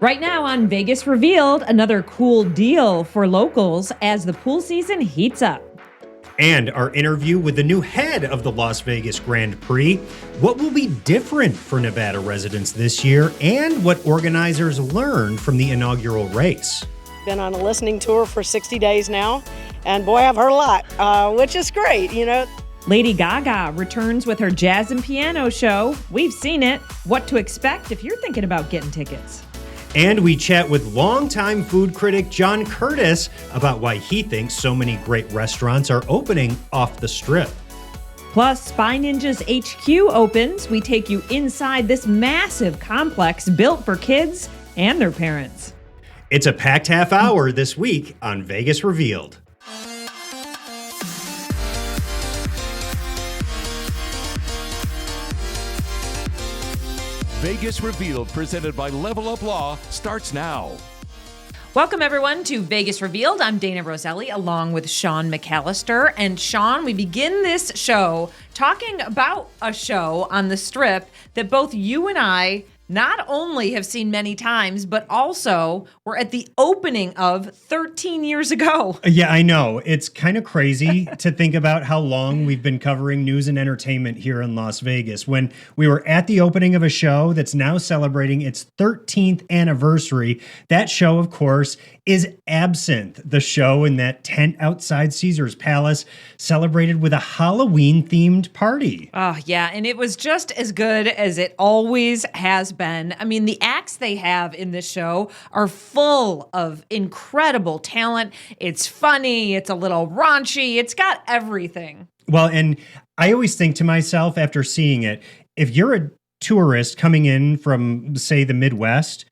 Right now on Vegas Revealed, another cool deal for locals as the pool season heats up. And our interview with the new head of the Las Vegas Grand Prix. What will be different for Nevada residents this year, and what organizers learned from the inaugural race. Been on a listening tour for 60 days now, and boy, I've heard a lot, which is great, Lady Gaga returns with her jazz and piano show. We've seen it. What to expect if you're thinking about getting tickets. And we chat with longtime food critic John Curtas about why he thinks so many great restaurants are opening off the Strip. Plus, Spy Ninjas HQ opens. We take you inside this massive complex built for kids and their parents. It's a packed half hour this week on Vegas Revealed. Vegas Revealed, presented by Level Up Law, starts now. Welcome, everyone, to Vegas Revealed. I'm Dana Roselli, along with Sean McAllister. And Sean, we begin this show talking about a show on the Strip that both you and I not only have seen many times, but also were at the opening of 13 years ago. Yeah, I know. It's kind of crazy to think about how long we've been covering news and entertainment here in Las Vegas. When we were at the opening of a show that's now celebrating its 13th anniversary, that show, of course, is Absinthe, the show in that tent outside Caesar's Palace, celebrated with a Halloween-themed party. Oh, yeah, and it was just as good as it always has been. I mean, the acts they have in this show are full of incredible talent. It's funny, it's a little raunchy, it's got everything. Well, and I always think to myself after seeing it, if you're a tourist coming in from, say, the Midwest,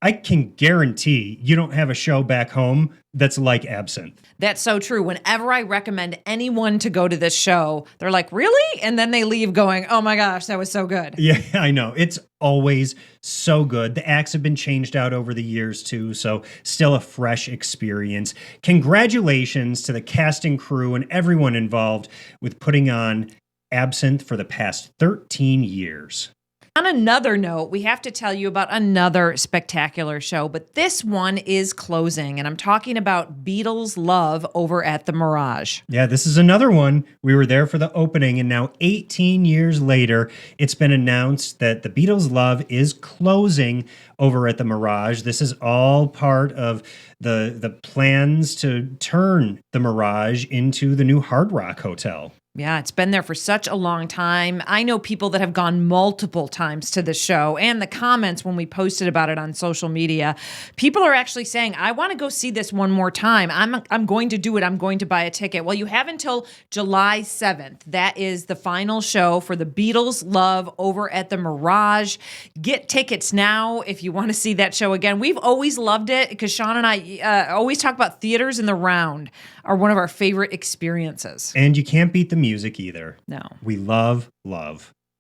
I can guarantee you don't have a show back home that's like Absinthe. That's so true. Whenever I recommend anyone to go to this show, they're like, really? And then they leave going, oh my gosh, that was so good. Yeah, I know. It's always so good. The acts have been changed out over the years too, so still a fresh experience. Congratulations to the cast and crew and everyone involved with putting on Absinthe for the past 13 years. On another note, we have to tell you about another spectacular show, but this one is closing, and I'm talking about Beatles Love over at the Mirage. Yeah, this is another one. We were there for the opening, and now 18 years later, it's been announced that the Beatles Love is closing over at the Mirage. This is all part of the plans to turn the Mirage into the new Hard Rock Hotel. Yeah, it's been there for such a long time. I know people that have gone multiple times to the show, and the comments when we posted about it on social media, people are actually saying, I want to go see this one more time. I'm going to do it. I'm going to buy a ticket. Well, you have until July 7th. That is the final show for the Beatles Love over at the Mirage. Get tickets now if you want to see that show again. We've always loved it because Sean and I always talk about theaters in the round are one of our favorite experiences. And you can't beat the music either. No. We love.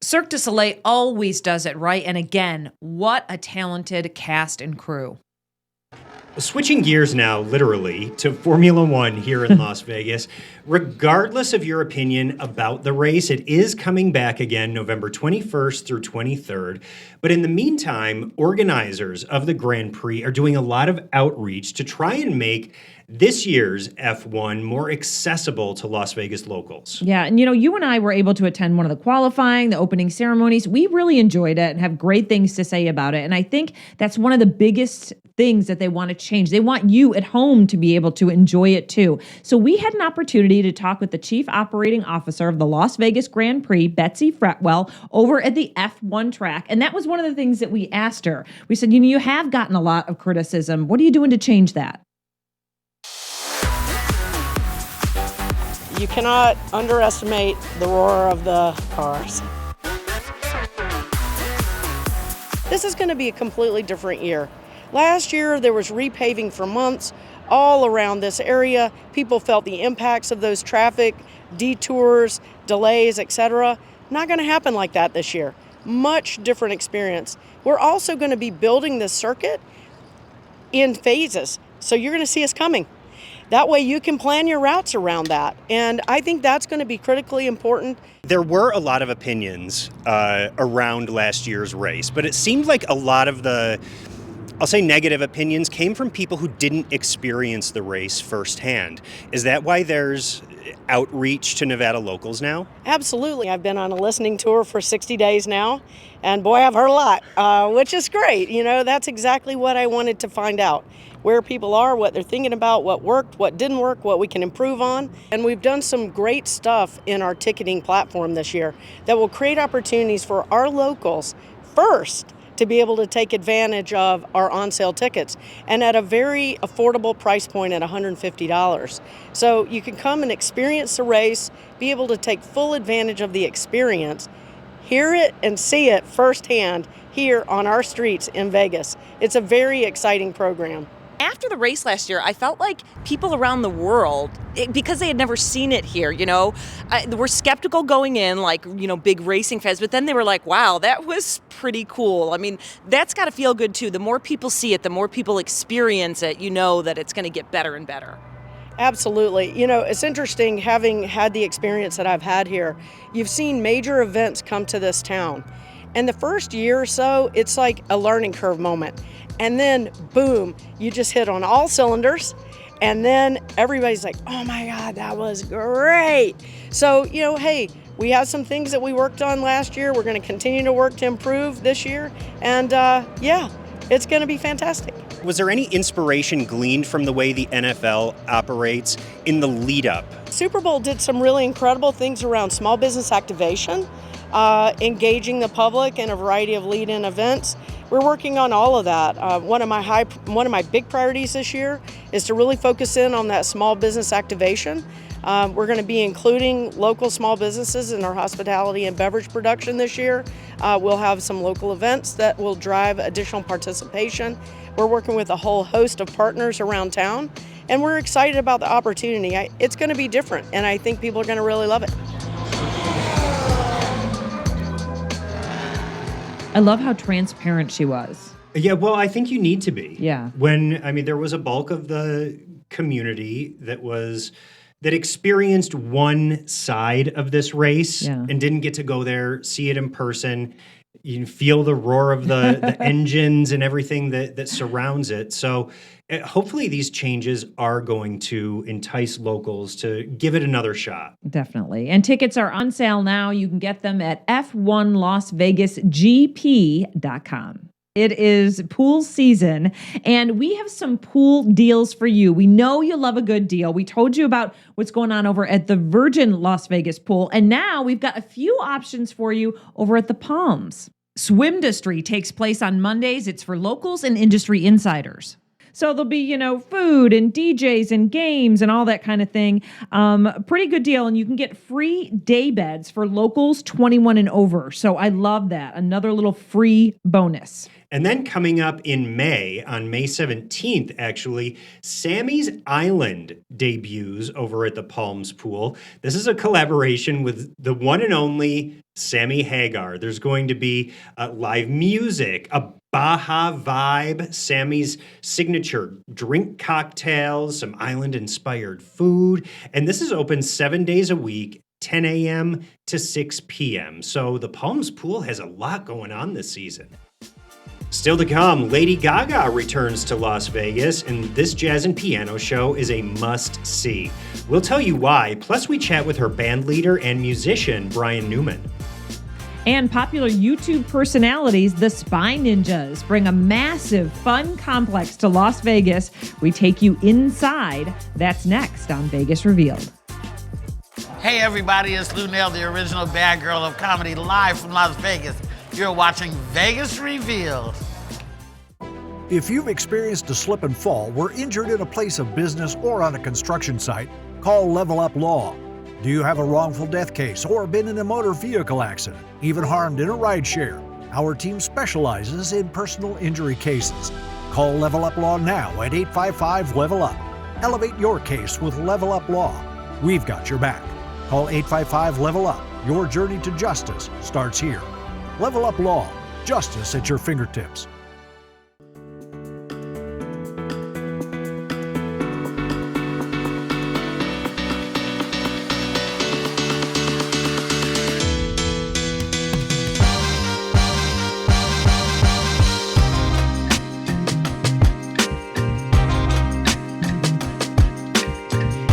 Cirque du Soleil always does it right. And again, what a talented cast and crew. Switching gears now, literally, to Formula One here in Las Vegas. Regardless of your opinion about the race, it is coming back again November 21st through 23rd. But in the meantime, organizers of the Grand Prix are doing a lot of outreach to try and make this year's F1 more accessible to Las Vegas locals. Yeah, and you and I were able to attend one of the qualifying, the opening ceremonies. We really enjoyed it and have great things to say about it. And I think that's one of the biggest things that they want to change. They want you at home to be able to enjoy it too. So we had an opportunity to talk with the Chief Operating Officer of the Las Vegas Grand Prix, Betsy Fretwell, over at the F1 track. And that was one of the things that we asked her. We said, you have gotten a lot of criticism. What are you doing to change that? You cannot underestimate the roar of the cars. This is going to be a completely different year. Last year, there was repaving for months all around this area. People felt the impacts of those traffic, detours, delays, etc. Not going to happen like that this year. Much different experience. We're also going to be building this circuit in phases, so you're going to see us coming. That way you can plan your routes around that. And I think that's going to be critically important. There were a lot of opinions around last year's race, but it seemed like a lot of the I'll say negative opinions came from people who didn't experience the race firsthand. Is that why there's outreach to Nevada locals now? Absolutely. I've been on a listening tour for 60 days now, and boy, I've heard a lot, which is great. You know, that's exactly what I wanted to find out. Where people are, what they're thinking about, what worked, what didn't work, what we can improve on. And we've done some great stuff in our ticketing platform this year that will create opportunities for our locals first to be able to take advantage of our on-sale tickets, and at a very affordable price point at $150. So you can come and experience the race, be able to take full advantage of the experience, hear it and see it firsthand here on our streets in Vegas. It's a very exciting program. After the race last year, I felt like people around the world, because they had never seen it here, were skeptical going in, like, big racing fans, but then they were like, wow, that was pretty cool. I mean, that's got to feel good too. The more people see it, the more people experience it, that it's going to get better and better. Absolutely. It's interesting having had the experience that I've had here. You've seen major events come to this town. And the first year or so, it's like a learning curve moment. And then, boom, you just hit on all cylinders. And then everybody's like, oh my God, that was great. So, hey, we have some things that we worked on last year. We're going to continue to work to improve this year. And it's going to be fantastic. Was there any inspiration gleaned from the way the NFL operates in the lead up? Super Bowl did some really incredible things around small business activation, engaging the public in a variety of lead-in events. We're working on all of that. One of my big priorities this year is to really focus in on that small business activation. We're going to be including local small businesses in our hospitality and beverage production this year. We'll have some local events that will drive additional participation. We're working with a whole host of partners around town, and we're excited about the opportunity. It's going to be different, and I think people are going to really love it. I love how transparent she was. Yeah, well, I think you need to be. Yeah. There was a bulk of the community that experienced one side of this race and didn't get to go there, see it in person. You can feel the roar of the engines and everything that surrounds it. So hopefully these changes are going to entice locals to give it another shot. Definitely. And tickets are on sale now. You can get them at f1lasvegasgp.com. It is pool season, and we have some pool deals for you. We know you love a good deal. We told you about what's going on over at the Virgin Las Vegas pool, and now we've got a few options for you over at the Palms. Swimdustry takes place on Mondays. It's for locals and industry insiders. So there'll be, food and DJs and games and all that kind of thing. Pretty good deal. And you can get free day beds for locals 21 and over. So I love that. Another little free bonus. And then coming up in May, on May 17th, actually, Sammy's Island debuts over at the Palms Pool. This is a collaboration with the one and only Sammy Hagar. There's going to be live music, a Baja vibe, Sammy's signature drink cocktails, some island-inspired food. And this is open 7 days a week, 10 a.m. to 6 p.m. So the Palms Pool has a lot going on this season. Still to come, Lady Gaga returns to Las Vegas, and this jazz and piano show is a must-see. We'll tell you why, plus we chat with her band leader and musician, Brian Newman. And popular YouTube personalities, the Spy Ninjas, bring a massive fun complex to Las Vegas. We take you inside. That's next on Vegas Revealed. Hey everybody, it's Lunel, the original bad girl of comedy, live from Las Vegas. You're watching Vegas Revealed. If you've experienced a slip and fall, were injured in a place of business or on a construction site, call Level Up Law. Do you have a wrongful death case or been in a motor vehicle accident, even harmed in a rideshare? Our team specializes in personal injury cases. Call Level Up Law now at 855-LEVEL-UP. Elevate your case with Level Up Law. We've got your back. Call 855-LEVEL-UP. Your journey to justice starts here. Level Up Law. Justice at your fingertips.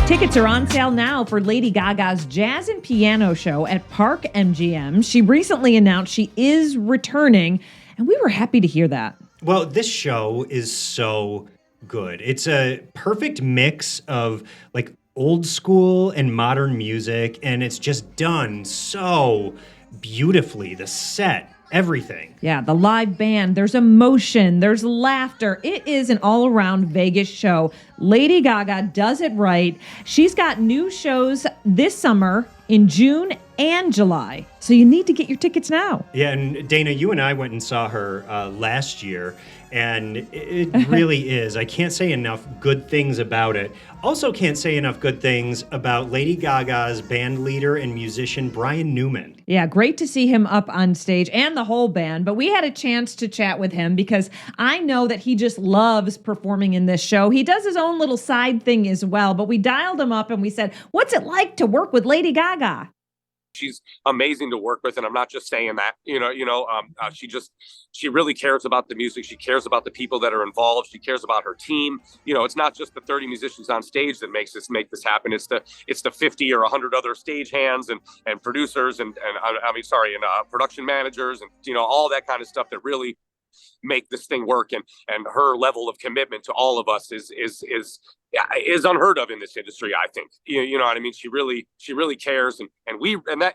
Tickets are on sale now for Lady Gaga's Jazz and Piano Show at Park MGM. She recently announced she is returning, and we were happy to hear that. Well, this show is so good. It's a perfect mix of like old school and modern music, and it's just done so beautifully. The set, everything. Yeah, the live band, there's emotion, there's laughter. It is an all-around Vegas show. Lady Gaga does it right. She's got new shows this summer in June and July. So you need to get your tickets now. Yeah, and Dana, you and I went and saw her last year, and it really is. I can't say enough good things about it. Also can't say enough good things about Lady Gaga's band leader and musician, Brian Newman. Yeah, great to see him up on stage and the whole band. But we had a chance to chat with him because I know that he just loves performing in this show. He does his own little side thing as well. But we dialed him up and we said, what's it like to work with Lady Gaga? She's amazing to work with, and I'm not just saying that. She really cares about the music. She cares about the people that are involved. She cares about her team. It's not just the 30 musicians on stage that make this happen. It's the 50 or 100 other stage hands and producers and production managers and all that kind of stuff that really make this thing work. And her level of commitment to all of us is unheard of in this industry. I think you know what I mean. She really cares, and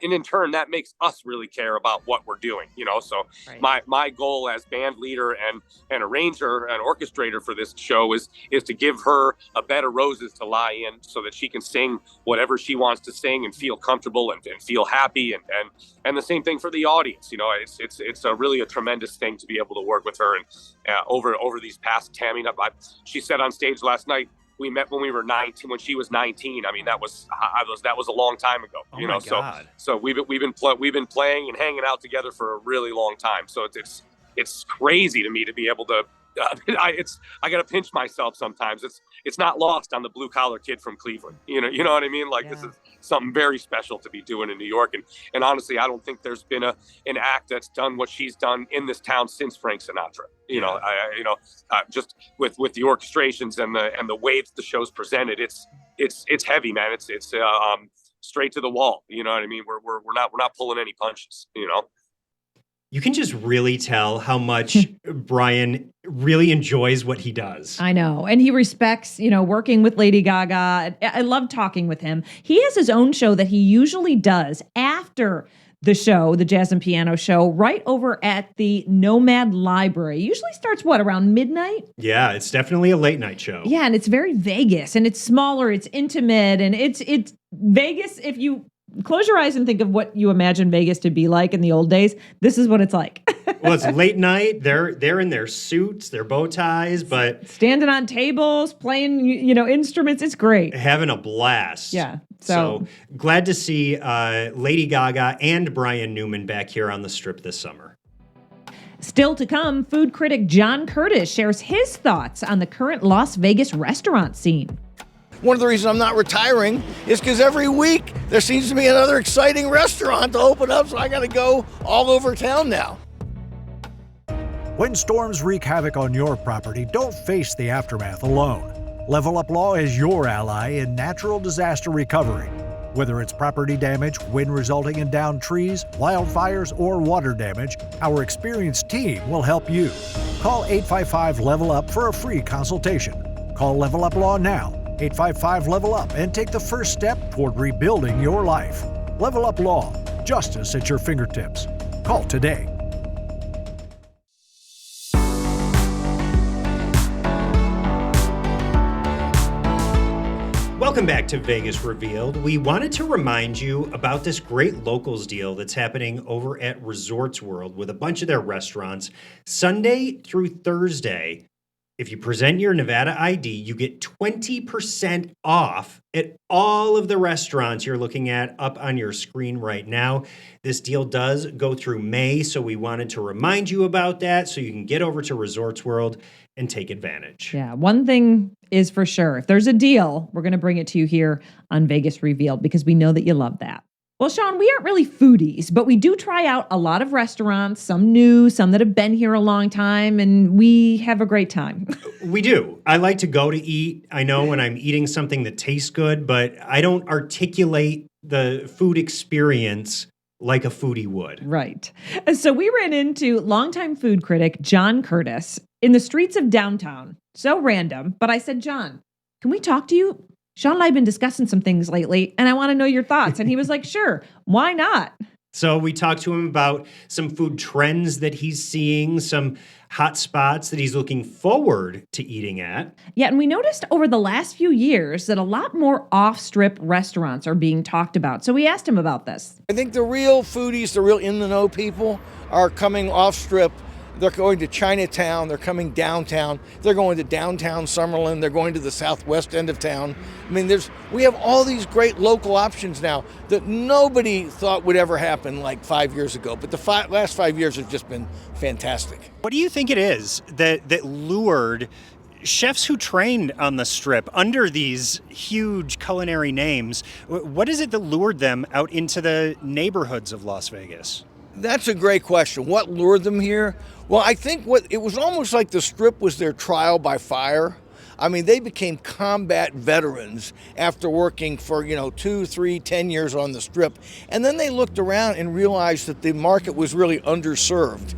in turn that makes us really care about what we're doing. So right. my goal as band leader and arranger and orchestrator for this show is to give her a bed of roses to lie in, so that she can sing whatever she wants to sing and feel comfortable and feel happy, and the same thing for the audience. It's really a tremendous thing to be able to work with her. And over these past she said on stage last night, we met when we were 19, when she was 19. I mean, that was a long time ago. Oh my God. So we've been playing and hanging out together for a really long time. So it's crazy to me to be able to. I got to pinch myself sometimes. It's not lost on the blue collar kid from Cleveland. You know what I mean? Like, yeah. This is something very special to be doing in New York. And honestly, I don't think there's been an act that's done what she's done in this town since Frank Sinatra. Just with the orchestrations and the way that the show's presented, it's heavy, man. It's straight to the wall. You know what I mean? We're not pulling any punches. You can just really tell how much Brian really enjoys what he does. I know. And he respects, working with Lady Gaga. I love talking with him. He has his own show that he usually does after the show, the Jazz and Piano Show, right over at the Nomad Library. Usually starts, around midnight? Yeah, it's definitely a late night show. Yeah, and it's very Vegas, and it's smaller, it's intimate, and it's Vegas. If you close your eyes and think of what you imagine Vegas to be like in the old days, this is what it's like. Well, it's late night. They're in their suits, their bow ties, but standing on tables, playing, instruments. It's great. Having a blast. Yeah. So glad to see Lady Gaga and Brian Newman back here on the Strip this summer. Still to come, food critic John Curtas shares his thoughts on the current Las Vegas restaurant scene. One of the reasons I'm not retiring is because every week there seems to be another exciting restaurant to open up, so I got to go all over town now. When storms wreak havoc on your property, don't face the aftermath alone. Level Up Law is your ally in natural disaster recovery. Whether it's property damage, wind resulting in downed trees, wildfires, or water damage, our experienced team will help you. Call 855-LEVEL-UP for a free consultation. Call Level Up Law now. 855-LEVEL-UP, and take the first step toward rebuilding your life. Level Up Law, justice at your fingertips. Call today. Welcome back to Vegas Revealed. We wanted to remind you about this great locals deal that's happening over at Resorts World with a bunch of their restaurants. Sunday through Thursday, if you present your Nevada ID, you get 20% off at all of the restaurants you're looking at up on your screen right now. This deal does go through May, so we wanted to remind you about that so you can get over to Resorts World and take advantage. Yeah, one thing is for sure. If there's a deal, we're going to bring it to you here on Vegas Revealed because we know that you love that. Well, Sean, we aren't really foodies, but we do try out a lot of restaurants, some new, some that have been here a long time, and we have a great time. We do. I like to go to eat. I know when I'm eating something that tastes good, but I don't articulate the food experience like a foodie would. Right. So we ran into longtime food critic John Curtas in the streets of downtown. So random, but I said, John, can we talk to you? Sean and I have been discussing some things lately, and I want to know your thoughts. And he was like, sure, why not? So we talked to him about some food trends that he's seeing, some hot spots that he's looking forward to eating at. Yeah, and we noticed over the last few years that a lot more off-strip restaurants are being talked about. So we asked him about this. I think the real foodies, the real in-the-know people are coming off-strip. They're going to Chinatown. They're coming downtown. They're going to downtown Summerlin. They're going to the southwest end of town. I mean, we have all these great local options now that nobody thought would ever happen like 5 years ago. But the last 5 years have just been fantastic. What do you think it is that lured chefs who trained on the Strip under these huge culinary names? What is it that lured them out into the neighborhoods of Las Vegas? That's a great question. What lured them here? Well, I think it was almost like the Strip was their trial by fire. I mean, they became combat veterans after working for, 2, 3, 10 years on the Strip. And then they looked around and realized that the market was really underserved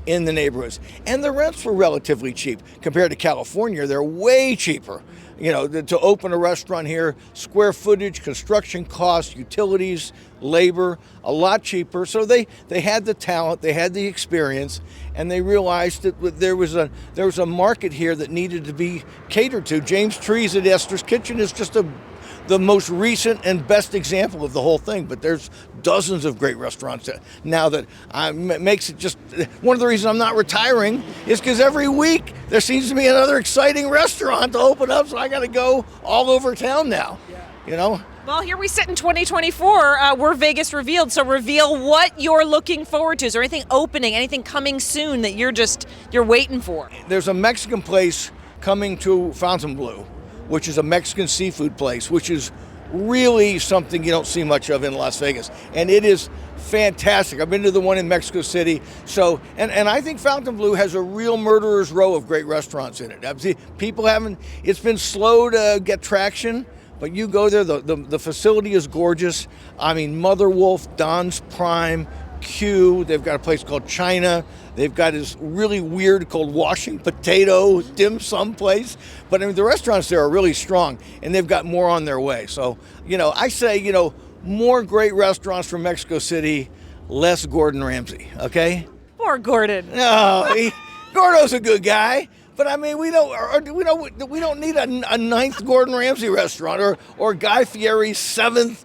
in the neighborhoods. And the rents were relatively cheap. Compared to California, they're way cheaper. To open a restaurant here, square footage, construction costs, utilities, labor, a lot cheaper. So they had the talent, they had the experience, and they realized that there was a market here that needed to be catered to. James Trees at Esther's Kitchen is just the most recent and best example of the whole thing, but there's dozens of great restaurants now that makes it just one of the reasons I'm not retiring is because every week there seems to be another exciting restaurant to open up, so I got to go all over town now. Well, here we sit in 2024. We're Vegas Revealed, so reveal what you're looking forward to. Is there anything opening, anything coming soon that you're waiting for? There's a Mexican place coming to Fontainebleau, which is a Mexican seafood place, which is really something you don't see much of in Las Vegas. And it is fantastic. I've been to the one in Mexico City. So, and I think Fontainebleau has a real murderer's row of great restaurants in it. It's been slow to get traction, but you go there, the facility is gorgeous. I mean, Mother Wolf, Don's Prime, Q, they've got a place called China. They've got this really weird called Washing Potato dim sum place. But I mean, the restaurants there are really strong, and they've got more on their way. So, I say, more great restaurants from Mexico City, less Gordon Ramsay, okay? Poor Gordon. No, Gordo's a good guy. But I mean, we don't need a ninth Gordon Ramsay restaurant or Guy Fieri's seventh,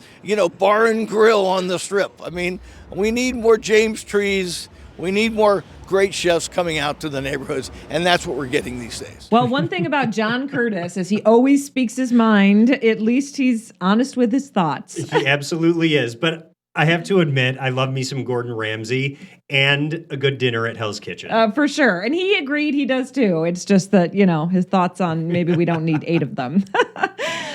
bar and grill on the Strip. I mean, we need more James Trees. We need more great chefs coming out to the neighborhoods, and that's what we're getting these days. Well, one thing about John Curtas is he always speaks his mind. At least he's honest with his thoughts. He absolutely is. But I have to admit, I love me some Gordon Ramsay and a good dinner at Hell's Kitchen. For sure. And he agreed he does too. It's just that, his thoughts on maybe we don't need 8 of them.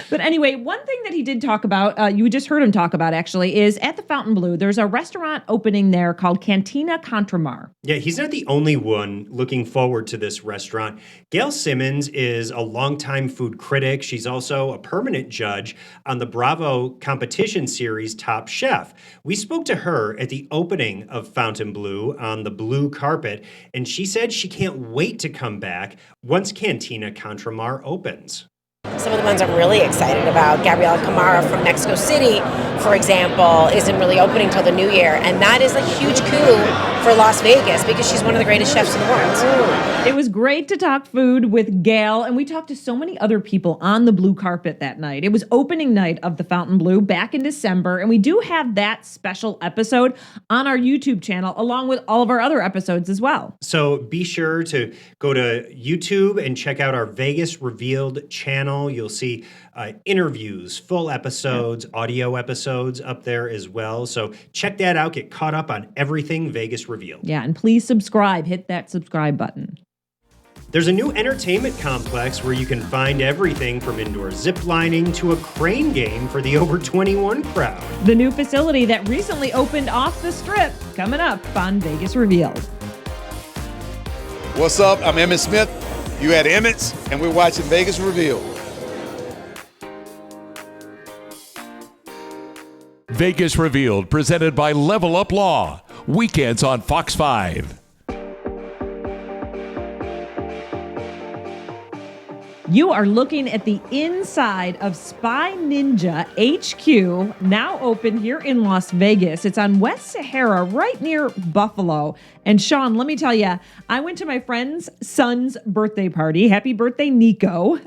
But anyway, one thing that he did talk about, you just heard him talk about actually, is at the Fontainebleau, there's a restaurant opening there called Cantina Contramar. Yeah, he's not the only one looking forward to this restaurant. Gail Simmons is a longtime food critic. She's also a permanent judge on the Bravo competition series Top Chef. We spoke to her at the opening of Fontainebleau on the blue carpet, and she said she can't wait to come back once Cantina Contramar opens. Some of the ones I'm really excited about, Gabriela Camara from Mexico City, for example, isn't really opening till the new year. And that is a huge coup for Las Vegas because she's one of the greatest chefs in the world. It was great to talk food with Gail, and we talked to so many other people on the blue carpet that night. It was opening night of the Fontainebleau back in December, and we do have that special episode on our YouTube channel, along with all of our other episodes as well. So be sure to go to YouTube and check out our Vegas Revealed channel. You'll see interviews, full episodes, audio episodes up there as well. So check that out. Get caught up on everything Vegas Revealed. Yeah, and please subscribe. Hit that subscribe button. There's a new entertainment complex where you can find everything from indoor zip lining to a crane game for the over 21 crowd. The new facility that recently opened off the Strip, coming up on Vegas Revealed. What's up? I'm Emmett Smith. You at Emmett's, and we're watching Vegas Revealed. Vegas Revealed, presented by Level Up Law. Weekends on Fox 5. You are looking at the inside of Spy Ninja HQ, now open here in Las Vegas. It's on West Sahara, right near Buffalo. And Sean, let me tell you, I went to my friend's son's birthday party. Happy birthday, Nico.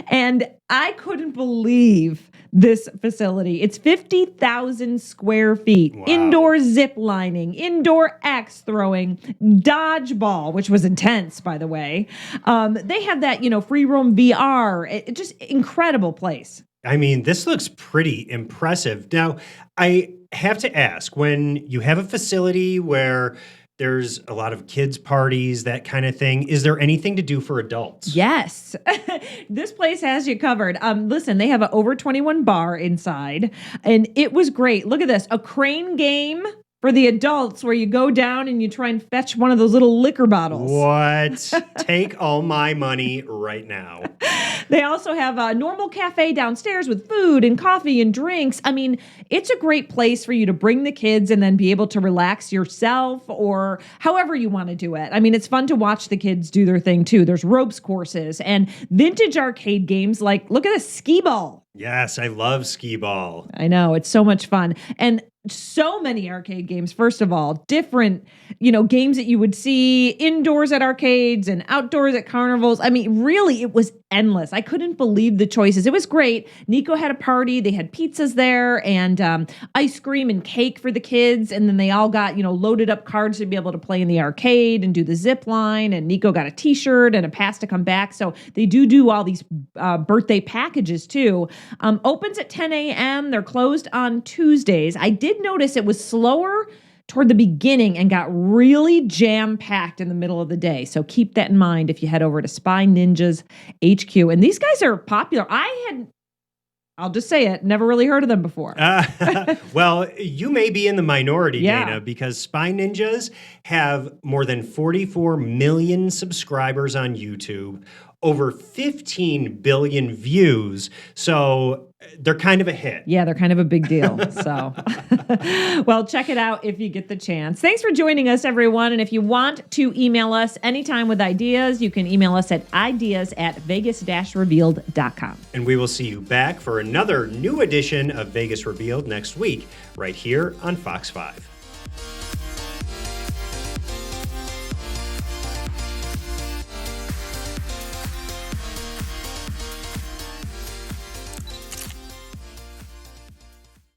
And I couldn't believe this facility. It's 50,000 square feet. Wow. Indoor zip lining, indoor axe throwing, dodgeball, which was intense, by the way. They have that, free roam VR. Just incredible place. I mean, this looks pretty impressive. Now, I have to ask, when you have a facility where there's a lot of kids' parties, that kind of thing, is there anything to do for adults? Yes. This place has you covered. Listen, they have an over 21 bar inside, and it was great. Look at this, a crane game for the adults where you go down and you try and fetch one of those little liquor bottles. What? Take all my money right now. They also have a normal cafe downstairs with food and coffee and drinks. I mean, it's a great place for you to bring the kids and then be able to relax yourself or however you want to do it. I mean, it's fun to watch the kids do their thing too. There's ropes courses and vintage arcade games like, look at this, skee ball. Yes, I love skee ball. I know, it's so much fun. And so many arcade games, first of all, different, games that you would see indoors at arcades and outdoors at carnivals. I mean, really, it was endless. I couldn't believe the choices. It was great. Nico had a party. They had pizzas there and ice cream and cake for the kids. And then they all got, loaded up cards to be able to play in the arcade and do the zip line. And Nico got a t-shirt and a pass to come back. So they do all these birthday packages too. Opens at 10 a.m. They're closed on Tuesdays. I did notice it was slower toward the beginning and got really jam-packed in the middle of the day. So keep that in mind if you head over to Spy Ninjas HQ. And these guys are popular. I'll just say it, never really heard of them before. Well, you may be in the minority, Dana, because Spy Ninjas have more than 44 million subscribers on YouTube, over 15 billion views. So they're kind of a hit. Yeah, they're kind of a big deal. So, well, check it out if you get the chance. Thanks for joining us, everyone. And if you want to email us anytime with ideas, you can email us at ideas@vegas-revealed.com. And we will see you back for another new edition of Vegas Revealed next week, right here on Fox 5.